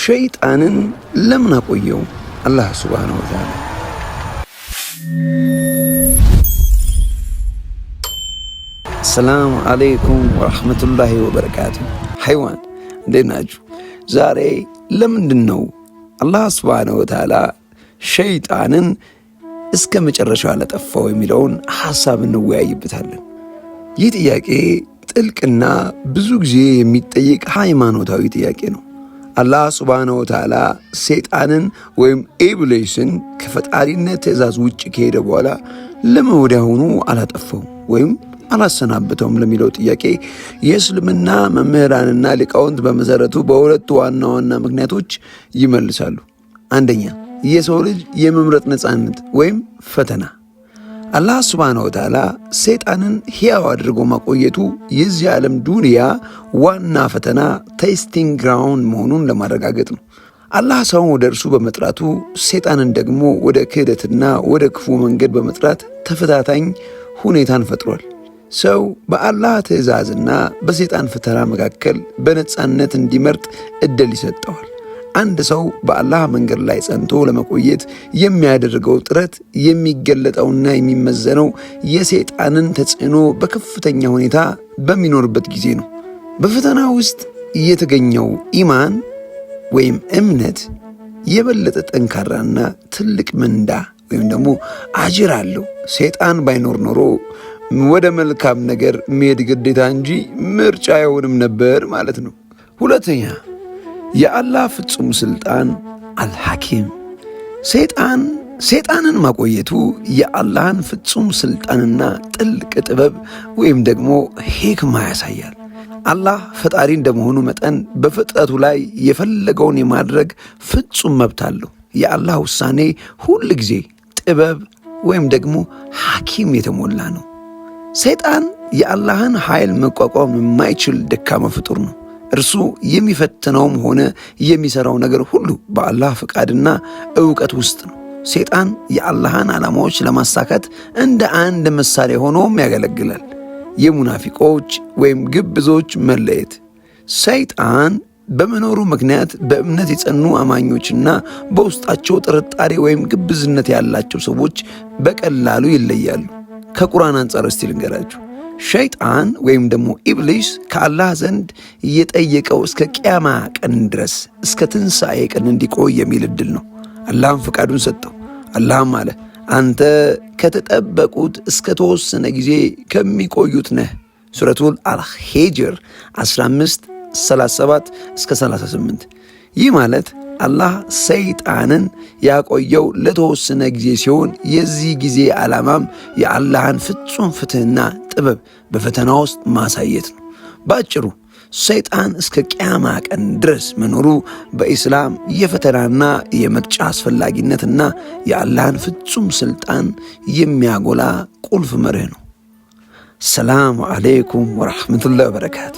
ሸይጣንን ለምን አቆየው አላህ ሱብሓነሁ ወተዓላ? ሰላም አለይኩም ወራህመቱላሂ ወበረካቱ። ሐይዋን እንዴት ናችሁ? ዛሬ ለምንድን ነው አላህ ሱብሓነሁ ወተዓላ ሸይጣንን እስከ መጨረሻው ያላጠፋው የሚለውን ሐሳብ እንወያይበታለን። ይህ ጥያቄ ጥልቅና ብዙ ጊዜ የሚጠየቅ ሃይማኖታዊ ጥያቄ ነው። አላህ ሱብሓነሁ ወተዓላ ሰይጣንን ወይም ኢብሊስን ከፈጣሪነት ትእዛዝ ውጭ ከሄደ በኋላ ለምን ወዲያውኑ አላጠፋው ወይም አላሰናበተውም ለሚለው ጥያቄ የእስልምና መምህራንና ሊቃውንት በመሰረቱ በሁለት ዋና ዋና ምክንያቶች ይመልሳሉ። አንደኛ፣ የሰው ልጅ የመምረጥ ነፃነት ወይም ፈተና። አላህ ሱብሓነሁ ወተዓላ ሰይጣንን ሕያው አድርጎ ማቆየቱ የዚህ ዓለም ዱንያ ዋና ፈተና ቴስቲንግ ግራውንድ መሆኑን ለማረጋገጥ ነው። አላህ ሰውን ወደ እርሱ በመጥራቱ ሰይጣንን ደግሞ ወደ ክህደትና ወደ ክፉ መንገድ በመጥራት ተፈታታኝ ሁኔታን ፈጥሯል። ሰው በአላህ ትእዛዝና በሰይጣን ፈተና መካከል በነፃነት እንዲመርጥ እድል ይሰጠዋል። አንድ ሰው በአላህ መንገድ ላይ ጸንቶ ለመቆየት የሚያደርገው ጥረት የሚገለጠውና የሚመዘነው የሰይጣንን ተጽዕኖ በከፍተኛ ሁኔታ በሚኖርበት ጊዜ ነው። በፈተና ውስጥ የተገኘው ኢማን ወይም እምነት የበለጠ ጠንካራና ትልቅ ምንዳ ወይም ደግሞ አጅር አለው። ሰይጣን ባይኖር ኖሮ ወደ መልካም ነገር መሄድ ግዴታ እንጂ ምርጫ አይሆንም ነበር ማለት ነው። ሁለተኛ፣ የአላህ ፍጹም ስልጣን አልሐኪም። ሰይጣንን ማቆየቱ የአላህን ፍጹም ስልጣንና ጥልቅ ጥበብ ወይም ደግሞ ሂክማ ያሳያል። አላህ ፈጣሪ እንደመሆኑ መጠን በፍጥረቱ ላይ የፈለገውን የማድረግ ፍጹም መብት አለው። የአላህ ውሳኔ ሁል ጊዜ ጥበብ ወይም ደግሞ ሐኪም የተሞላ ነው። ሰይጣን የአላህን ኃይል መቋቋም የማይችል ደካማ ፍጡር ነው። እርሱ የሚፈትነውም ሆነ የሚሠራው ነገር ሁሉ በአላህ ፈቃድና ዕውቀት ውስጥ ነው። ሰይጣን የአላህን ዓላማዎች ለማሳካት እንደ አንድ መሳሪያ ሆኖም ያገለግላል። የሙናፊቆች ወይም ግብዞች መለየት። ሰይጣን በመኖሩ ምክንያት በእምነት የጸኑ አማኞችና በውስጣቸው ጥርጣሬ ወይም ግብዝነት ያላቸው ሰዎች በቀላሉ ይለያሉ። ከቁርአን አንጻር እስቲ ልንገራችሁ። ሸይጣን ወይም ደግሞ ኢብሊስ ከአላህ ዘንድ እየጠየቀው እስከ ቅያማ ቀን ድረስ እስከ ትንሣኤ ቀን እንዲቆይ የሚል ዕድል ነው። አላህም ፈቃዱን ሰጠው። አላህም አለ፣ አንተ ከተጠበቁት እስከ ተወሰነ ጊዜ ከሚቆዩት ነህ። ሱረቱል አልሂጅር 15:37 እስከ 38። ይህ ማለት አላህ ሰይጣንን ያቆየው ለተወሰነ ጊዜ ሲሆን የዚህ ጊዜ ዓላማም የአላህን ፍጹም ፍትሕና ጥበብ በፈተና ውስጥ ማሳየት ነው። ባጭሩ ሰይጣን እስከ ቅያማ ቀን ድረስ መኖሩ በኢስላም የፈተናና የምርጫ አስፈላጊነትና የአላህን ፍጹም ስልጣን የሚያጎላ ቁልፍ መርህ ነው። ሰላሙ አለይኩም ወራህመቱላሂ ወበረካቱ።